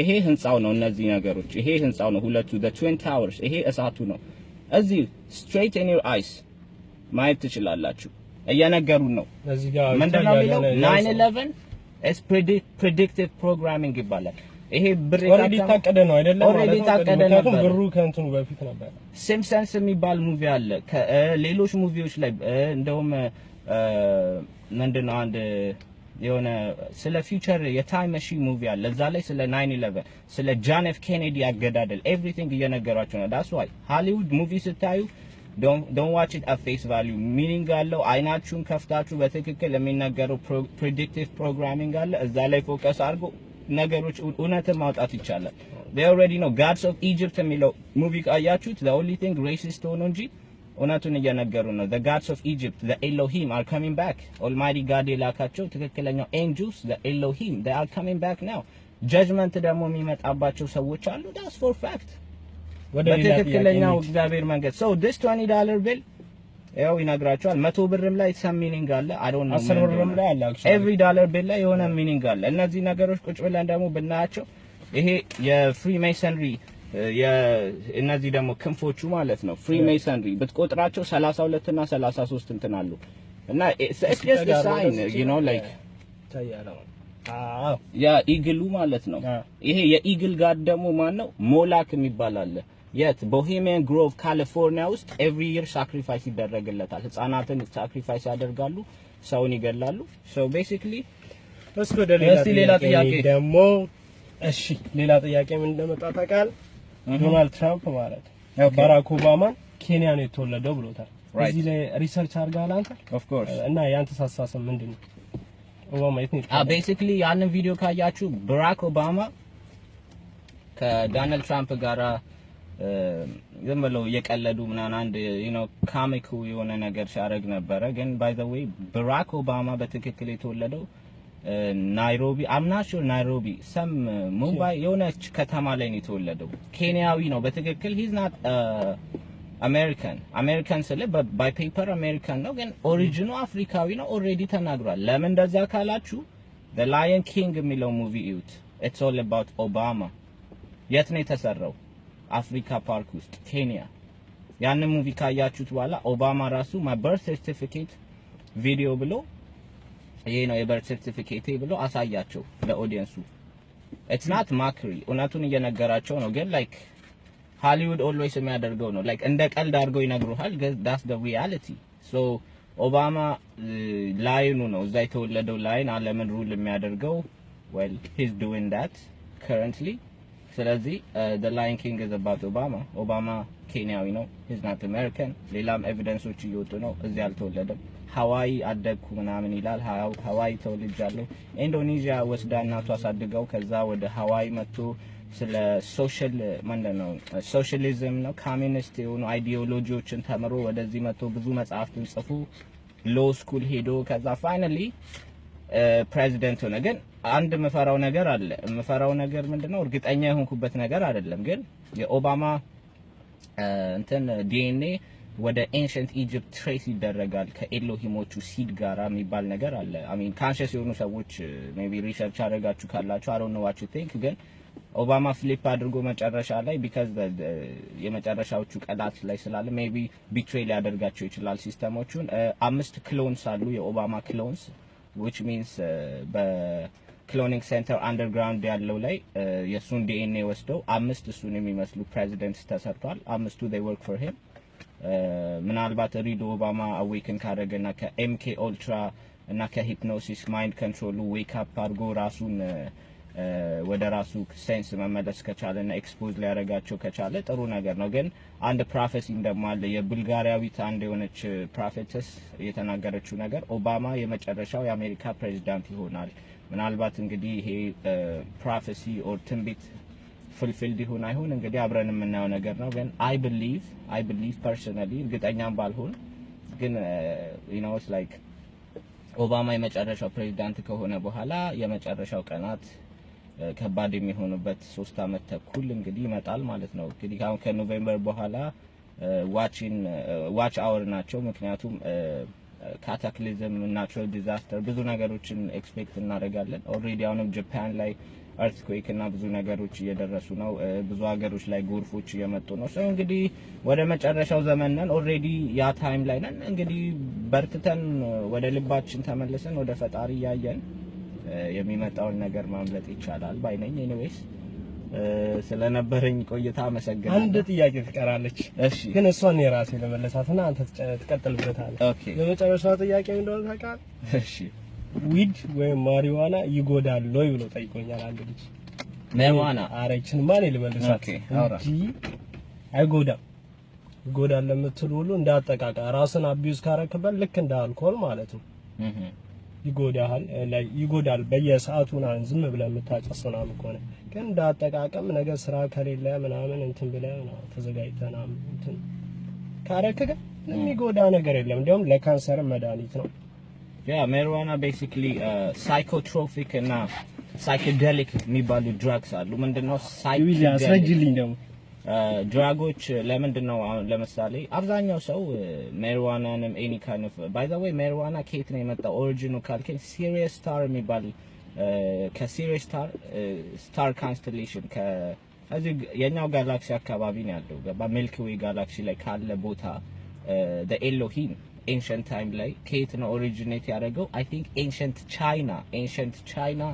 ይሄ ህንጻው ነው እነዚህ ነገሮች ይሄ ህንጻው ነው ሁለቱ the twin towers ይሄ እሳቱ ነው እዚህ straight in your eyes ማየት ትችላላችሁ እየነገሩን ነው እዚህ ጋር ምንድነው የሚለው 9/11 is predictive programming ይባላል ይሄ ብር ኦሬዲ ታቀደ ነው አይደለም ኦሬዲ ታቀደ ነው ብሩ ከእንትኑ በፊት ነበር ሲምፕሰንስ የሚባል ሙቪ አለ ከሌሎች ሙቪዎች ላይ እንደውም ምንድነው አንድ የሆነ ስለ ፊውቸር የታይም ማሽን ሙቪ አለ እዛ ላይ ስለ 9/11 ስለ ጆን ኤፍ ኬኔዲ ያገዳደል ኤቭሪቲንግ እየነገራችሁ ነው that's why ሃሊውድ ሙቪ ስታዩ don't watch it at face value meaning አለው አይናችሁን ከፍታችሁ በትክክል የሚነገረው predictive programming አለ እዛ ላይ ፎከስ አድርጎ ነገሮች እውነትን ማውጣት ይቻላል they already know gods of Egypt የሚለው ሙቪ ካያችሁት the only thing racist ሆኖ እንጂ እውነቱን እየነገሩ ነው the gods of Egypt the Elohim are coming back almighty god የላካቸው ትክክለኛው angels the Elohim they are coming back now judgment ደግሞ የሚመጣባቸው ሰዎች አሉ that's for fact በትክክለኛው እግዚአብሔር መንገድ so this $20 bill ያው ይነግራቸዋል። 100 ብርም ላይ ሰም ሚኒንግ አለ። አይ ዶንት ኖ 10 ብርም ላይ አለ። ኤቭሪ ዶላር ቢል ላይ የሆነ ሚኒንግ አለ። እነዚህ ነገሮች ቁጭ ብለን ደግሞ ብናያቸው ይሄ የፍሪ ሜሰንሪ እነዚህ ደግሞ ክንፎቹ ማለት ነው። ፍሪ ሜሰንሪ ብትቆጥራቸው 32 እና 33 እንትን አሉ እና it's just a sign, you know, like ያ ኢግሉ ማለት ነው። ይሄ የኢግል ጋር ደግሞ ማን ነው? ሞላክ የሚባል አለ። የት ቦሄሚያን ግሮቭ ካሊፎርኒያ ውስጥ ኤቭሪ ይር ሳክሪፋይስ ይደረግለታል። ህፃናትን ሳክሪፋይስ ያደርጋሉ፣ ሰውን ይገላሉ። ሶ ቤሲክሊ እስኪ ወደ ሌላ ጥያቄ ደግሞ እሺ፣ ሌላ ጥያቄ ምን እንደመጣ ታውቃለህ? ዶናልድ ትራምፕ ማለት ባራክ ኦባማ ኬንያ ነው የተወለደው ብሎታል። እዚህ ላይ ሪሰርች አድርገሃል አንተ? ኦፍ ኮርስ። እና ያንተ አስተሳሰብ ምንድነው? ኦባማ የት ነው? ቤሲክሊ ያንን ቪዲዮ ካያችሁ ባራክ ኦባማ ከዶናልድ ትራምፕ ጋራ ዝም ብለው እየቀለዱ ምናምን አንድ ካሚኩ የሆነ ነገር ሲያደርግ ነበረ። ግን ባይ ዘ ዌይ ባራክ ኦባማ በትክክል የተወለደው ናይሮቢ አምናሹር ናይሮቢ ሰም ሙምባይ የሆነች ከተማ ላይ ነው የተወለደው። ኬንያዊ ነው በትክክል ሂዝ ናት አሜሪካን ስለ ባይ ፔፐር አሜሪካን ነው፣ ግን ኦሪጂኑ አፍሪካዊ ነው። ኦልሬዲ ተናግሯል። ለምን እንደዛ ካላችሁ the lion king የሚለው ሙቪ እዩት። it's all about ኦባማ። የት ነው የተሰራው? አፍሪካ ፓርክ ውስጥ ኬንያ። ያንን ሙቪ ካያችሁት በኋላ ኦባማ ራሱ my birth certificate ቪዲዮ ብሎ ይሄ ነው የበርት ሰርቲፊኬት ብሎ አሳያቸው ለኦዲየንሱ። it's not mockery እውነቱን እየነገራቸው ነው። ግን like ሃሊውድ ኦልዌይስ የሚያደርገው ነው like እንደ ቀልድ አድርገው ይነግሩሃል። that's the reality. so ኦባማ ላይኑ ነው እዛ የተወለደው ላይን ዓለምን ሩል የሚያደርገው well he's doing that currently። ስለዚህ the lion king is about ኦባማ ኬንያዊ ነው he's not American። ሌላም ኤቪደንሶች እየወጡ ነው እዚህ አልተወለደም። ሀዋይ አደግኩ ምናምን ይላል። ሀዋይ ተወልጃለሁ። ኢንዶኔዥያ ወስዳ እናቱ አሳድገው ከዛ ወደ ሀዋይ መጥቶ ስለ ሶሻሊዝም ነው ኮሚኒስት የሆኑ አይዲዮሎጂዎችን ተምሮ ወደዚህ መጥቶ ብዙ መጽሐፍትን ጽፎ ሎ ስኩል ሄዶ ከዛ ፋይናሊ ፕሬዚደንት ሆነ። ግን አንድ የምፈራው ነገር አለ። የምፈራው ነገር ምንድነው? እርግጠኛ የሆንኩበት ነገር አይደለም፣ ግን የኦባማ እንትን ዲኤንኤ ወደ ኤንሸንት ኢጂፕት ትሬስ ይደረጋል ከኤሎሂሞቹ ሲድ ጋራ የሚባል ነገር አለ። አይ ሚን ካንሺየስ የሆኑ ሰዎች ሜቢ ሪሰርች አደረጋችሁ ካላችሁ አይ ዶንት ኖ ዋት ዩ ቲንክ። ግን ኦባማ ፍሊፕ አድርጎ መጨረሻ ላይ ቢካዝ የመጨረሻዎቹ ቀናት ላይ ስላለ ሜቢ ቢትሬይ ሊያደርጋቸው ይችላል ሲስተሞቹን። 5 ክሎንስ አሉ የኦባማ ክሎንስ which means በክሎኒንግ ሴንተር አንደርግራውንድ ያለው ላይ የሱን ዲኤንኤ ወስደው 5 እሱን የሚመስሉ ፕሬዚደንትስ ተሰርቷል። 5ቱ they work for him። ምናልባት ሪዶ ኦባማ አዌክን ካደረገና ከኤምኬ ኦልትራ እና ከሂፕኖሲስ ማይንድ ኮንትሮሉ ዌክ አፕ አድርጎ ራሱን ወደ ራሱ ሴንስ መመለስ ከቻለና ኤክስፖዝ ሊያደርጋቸው ከቻለ ጥሩ ነገር ነው። ግን አንድ ፕሮፌሲ እንደማለ የቡልጋሪያዊት አንድ የሆነች ፕሮፌተስ የተናገረችው ነገር ኦባማ የመጨረሻው የአሜሪካ ፕሬዚዳንት ይሆናል። ምናልባት እንግዲህ ይሄ ፕሮፌሲ ኦር ትንቢት fulfilled ይሁን አይሁን እንግዲህ አብረን የምናየው ነገር ነው። ግን I believe personally እርግጠኛም ባልሆን ግን you know it's like ኦባማ የመጨረሻው ፕሬዚዳንት ከሆነ በኋላ የመጨረሻው ቀናት ከባድ የሚሆኑበት 3 አመት ተኩል እንግዲህ ይመጣል ማለት ነው። እንግዲህ አሁን ከኖቬምበር በኋላ ዋች አወር ናቸው። ምክንያቱም ካታክሊዝም ናቹራል ዲዛስተር ብዙ ነገሮችን ኤክስፔክት እናደርጋለን። ኦልሬዲ አሁንም ጃፓን ላይ አርትኩዌክ እና ብዙ ነገሮች እየደረሱ ነው። ብዙ ሀገሮች ላይ ጎርፎች እየመጡ ነው። ሰው እንግዲህ ወደ መጨረሻው ዘመን ነን። ኦልሬዲ ያ ታይም ላይ ነን። እንግዲህ በርትተን ወደ ልባችን ተመልሰን ወደ ፈጣሪ ያየን የሚመጣውን ነገር ማምለጥ ይቻላል ባይ ነኝ። ኤኒዌይስ ስለነበረኝ ቆይታ አመሰግናለሁ። አንድ ጥያቄ ትቀራለች። እሺ፣ ግን እሷን የራሴ ለመለሳትና አንተ ትቀጥልበታለህ። ኦኬ፣ የመጨረሻው ጥያቄ እንደሆነ ታውቃለህ? እሺ፣ ዊድ ወይም ማሪዋና ይጎዳል ወይ ብሎ ጠይቆኛል አንድ ልጅ። ማሪዋና አረችን ማን ይልመልሳት እንጂ አይጎዳም። ይጎዳል ለምትሉ ሁሉ እንዳጠቃቃ ራስን አቢዩዝ ካረክበት ልክ እንደ አልኮል ማለት ነው። ይጎዳል በየሰዓቱና ዝም ብለህ የምታጨስና ምቆነ ግን እንዳጠቃቀም ነገር ስራ ከሌለ ምናምን እንትን ብለህ ነው ተዘጋጅተና እንትን ካረከከ የሚጎዳ ነገር የለም። እንደውም ለካንሰር መድኃኒት ነው። ያ ማሪዋና ቤሲክሊ ሳይኮትሮፒክ እና ሳይኬዴሊክ የሚባሉ ድራግስ አሉ። ምንድነው ሳይኬዴሊክ? አስረጅልኝ ደግሞ ድራጎች ለምንድን ነው አሁን ለምሳሌ አብዛኛው ሰው ማሪዋናንም ኤኒ ካይንድ ኦፍ ባይ ዘ ዌይ ማሪዋና ከየት ነው የመጣው ኦሪጂኑ ካልከኝ ሲሪየስ ስታር የሚባል ከሲሪየስ ስታር ኮንስቴሌሽን ከዚህ የኛው ጋላክሲ አካባቢ ነው ያለው ገባ ሚልኪ ዌይ ጋላክሲ ላይ ካለ ቦታ the Elohim ancient time ላይ ከየት ነው ኦሪጂኔት ያደረገው አይ ቲንክ ancient China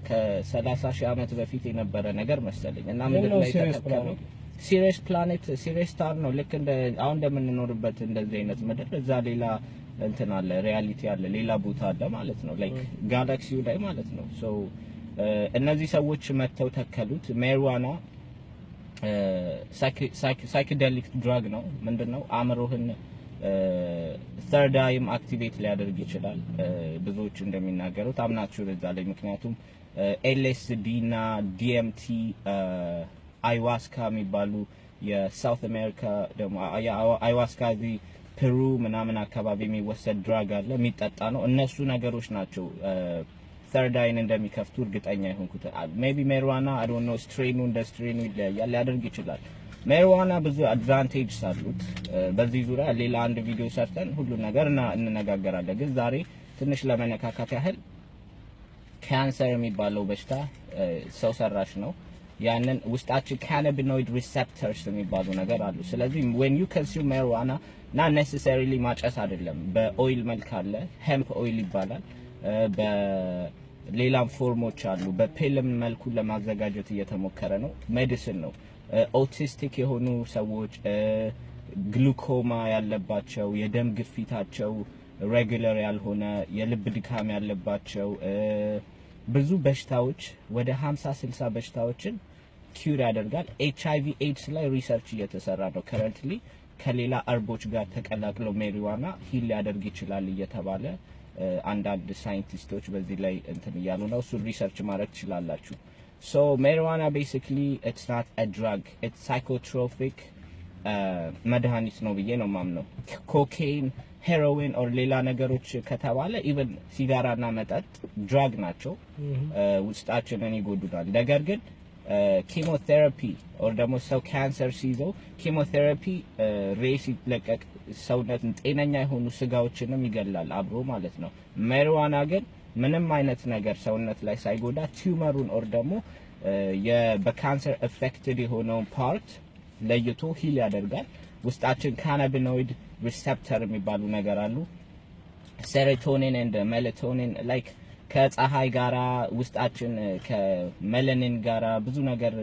ከ30 ሺህ ዓመት በፊት የነበረ ነገር መሰለኝ እና ምድር ላይ ተከተለው ሲሪየስ ፕላኔት ሲሪየስ ስታር ነው ልክ እንደ አሁን እንደምንኖርበት እንደዚህ አይነት ምድር እዛ ሌላ እንትን አለ ሪያሊቲ አለ ሌላ ቦታ አለ ማለት ነው ላይክ ጋላክሲው ላይ ማለት ነው ሶ እነዚህ ሰዎች መተው ተከሉት ማሪዋና ሳይኬዴሊክ ድራግ ነው ምንድነው አእምሮህን third eye አክቲቬት ሊያደርግ ይችላል ብዙዎች እንደሚናገሩት አምናችሁ እዛ ላይ ምክንያቱም LSD እና DMT አይዋስካ የሚባሉ የሳውት አሜሪካ ደግሞ አይዋስካ ዲ ፔሩ ምናምን አካባቢ የሚወሰድ ድራግ አለ የሚጠጣ ነው እነሱ ነገሮች ናቸው third eye እንደሚከፍቱ እርግጠኛ ይሆንኩት ሜቢ ማሪዋና I don't know ስትሬኑ እንደ ስትሬኑ ይለያያል ሊያደርግ ይችላል ማሪዋና ብዙ አድቫንቴጅስ አሉት በዚህ ዙሪያ ሌላ አንድ ቪዲዮ ሰርተን ሁሉ ነገር እንነጋገራለን ግን ዛሬ ትንሽ ለመነካካት ያህል ካንሰር የሚባለው በሽታ ሰው ሰራሽ ነው ያንን ውስጣችን ካናቢኖይድ ሪሴፕተርስ የሚባሉ ነገር አሉ ስለዚህ when you consume marijuana not necessarily ማጨስ አይደለም በኦይል መልክ አለ ሄምፕ ኦይል ይባላል በሌላም ፎርሞች አሉ በፒልም መልኩ ለማዘጋጀት እየተሞከረ ነው ሜዲሲን ነው ኦቲስቲክ የሆኑ ሰዎች ግሉኮማ ያለባቸው የደም ግፊታቸው ሬጉላር ያልሆነ የልብ ድካም ያለባቸው ብዙ በሽታዎች ወደ 50-60 በሽታዎችን ኪዩር ያደርጋል HIV AIDS ላይ ሪሰርች እየተሰራ ነው ከረንትሊ ከሌላ አርቦች ጋር ተቀላቅሎ ማሪዋና ሂል ሊያደርግ ይችላል እየተባለ አንዳንድ ሳይንቲስቶች በዚህ ላይ እንትን እያሉ ነው እሱ ሪሰርች ማድረግ ትችላላችሁ So marijuana basically it's not a drug it's psychotropic መድኃኒት ነው ብዬ ነው ማምነው ኮኬይን ሄሮይን ኦር ሌላ ነገሮች ከተባለ ኢቭን ሲጋራና መጠጥ ድራግ ናቸው ውስጣችንን ይጎዱናል ነገር ግን ኬሞቴራፒ ኦር ደግሞ ሰው ካንሰር ሲይዘው ኬሞቴራፒ ሬስ ይለቀቅ ሰውነትን ጤነኛ የሆኑ ስጋዎችንም ይገላል አብሮ ማለት ነው ማሪዋና ግን ምንም አይነት ነገር ሰውነት ላይ ሳይጎዳ ቲዩመሩን ኦር ደግሞ በካንሰር አፌክትድ የሆነው ፓርት ለይቶ ሂል ያደርጋል ውስጣችን ካናቢኖይድ ሪሴፕተር የሚባሉ ነገር አሉ ሴሮቶኒን and ሜላቶኒን ላይክ ከፀሐይ ጋራ ውስጣችን ከሜላኒን ጋራ ብዙ ነገር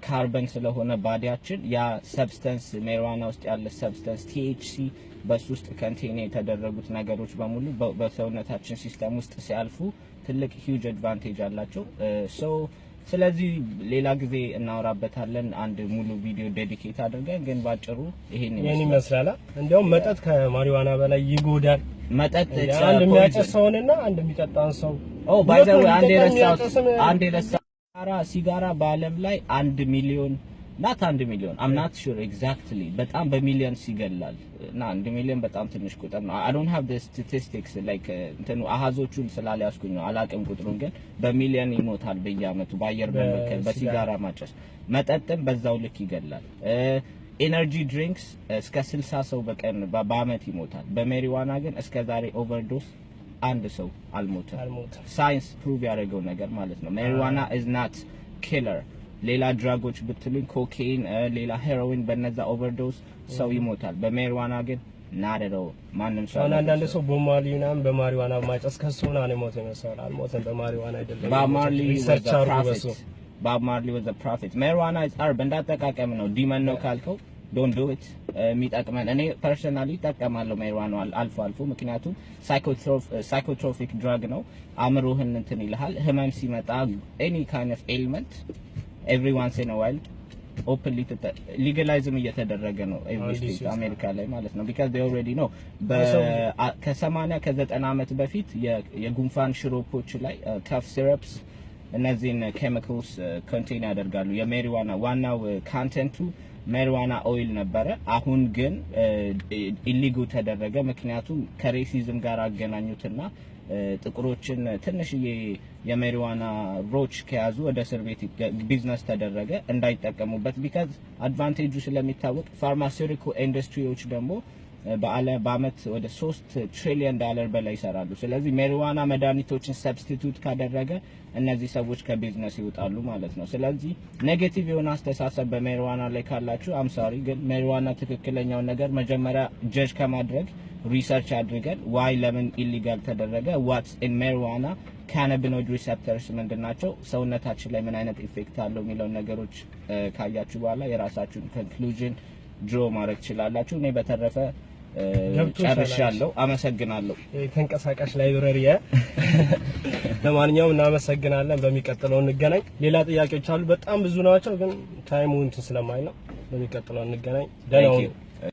ካርበን ስለሆነ ባዲያችን ያ ሰብስታንስ ማሪዋና ውስጥ ያለ ሰብስታንስ THC በሱ ውስጥ ኮንቴን የተደረጉት ነገሮች በሙሉ በሰውነታችን ሲስተም ውስጥ ሲያልፉ ትልቅ ሂውጅ አድቫንቴጅ አላቸው ሶ ስለዚህ ሌላ ጊዜ እናወራበታለን አንድ ሙሉ ቪዲዮ ዴዲኬት አድርገን ግን ባጭሩ ይሄን ይመስላል እንደውም መጠጥ ከማሪዋና በላይ ይጎዳል መጠጥ አንድ የሚያጨሰውንና አንድ የሚጠጣን ሰው ባይ ዘ ዌይ አንድ የረሳው ሲጋራ በአለም ላይ 1 ሚሊዮን not 1 ሚሊዮን I'm not sure exactly በጣም በሚሊዮን ይገላል እና 1 ሚሊዮን በጣም ትንሽ ቁጥር ነው I don't have the statistics like እንትን አሃዞቹን ስላልያዝኩኝ ነው አላቅም ቁጥሩን ግን በሚሊዮን ይሞታል በየአመቱ በአየር በመከል በሲጋራ ማጨስ መጠጥም በዛው ልክ ይገላል ኤነርጂ ድሪንክስ እስከ 60 ሰው በቀን በአመት ይሞታል በማሪዋና ግን እስከ ዛሬ ኦቨርዶስ አንድ ሰው አልሞተም ሳይንስ ፕሩቭ ያደረገው ነገር ማለት ነው ማሪዋና is not killer ሌላ ድራጎች ብትሉኝ ኮኬይን ሌላ ሄሮይን በነዛ ኦቨርዶስ ሰው ይሞታል በማሪዋና ግን ናደሮ ማንንም ሰው አንዳንድ ሰው ቦማሊናም በማሪዋና ማጨስ ከሶና ነው ሞተ ይመስላል አልሞተም በማሪዋና አይደለም ባማርሊ was a prophet ማሪዋና is herb እንዳጠቃቀም ነው ዲመን ነው ካልከው don't do it የሚጠቅመን እኔ ፐርሰናሊ ተጠቀማለሁ ማሪዋና አልፎ ምክንያቱም ሳይኮትሮፒክ ድራግ ነው አእምሮህን እንትን ይልሃል ህመም ሲመጣ any kind of ailment every once in a while openly legalizing እየተደረገ ነው every state አሜሪካ ላይ ማለት ነው because they already know ከ80 ከ90 አመት በፊት የጉንፋን ሽሮፖች ላይ cough syrups እነዚህን ኬሚካልስ ኮንቴን ያደርጋሉ የማሪዋና ዋናው ኮንቴንቱ ማሪዋና ኦይል ነበረ። አሁን ግን ኢሊጋል ተደረገ። ምክንያቱም ከሬሲዝም ጋር አገናኙትና ጥቁሮችን ትንሽዬ የማሪዋና ሮች ከያዙ ወደ እስር ቤት ቢዝነስ ተደረገ እንዳይጠቀሙበት ቢካዝ አድቫንቴጁ ስለሚታወቅ ፋርማሲውቲካል ኢንዱስትሪዎች ደግሞ በአመት ወደ 3 ትሪሊየን ዶላር በላይ ይሰራሉ። ስለዚህ ማሪዋና መድኃኒቶችን ሰብስቲቱት ካደረገ እነዚህ ሰዎች ከቢዝነስ ይወጣሉ ማለት ነው። ስለዚህ ኔጌቲቭ የሆነ አስተሳሰብ በማሪዋና ላይ ካላችሁ አም ሶሪ፣ ግን ማሪዋና ትክክለኛውን ነገር መጀመሪያ ጀጅ ከማድረግ ሪሰርች አድርገን ዋይ ለምን ኢሊጋል ተደረገ፣ ዋትስ ኢን ማሪዋና፣ ካናቢኖይድ ሪሴፕተርስ ምንድናቸው፣ ሰውነታችን ላይ ምን አይነት ኢፌክት አለው የሚለውን ነገሮች ካያችሁ በኋላ የራሳችሁን ኮንክሉዥን ድሮ ማድረግ ትችላላችሁ። እኔ በተረፈ ጨርሻለሁ። አመሰግናለሁ። ተንቀሳቃሽ ላይብረሪ ለማንኛውም እናመሰግናለን። በሚቀጥለው እንገናኝ። ሌላ ጥያቄዎች አሉ፣ በጣም ብዙ ናቸው፣ ግን ታይሙ እንትን ስለማይ ነው። በሚቀጥለው እንገናኝ። ደህና ሁኑ።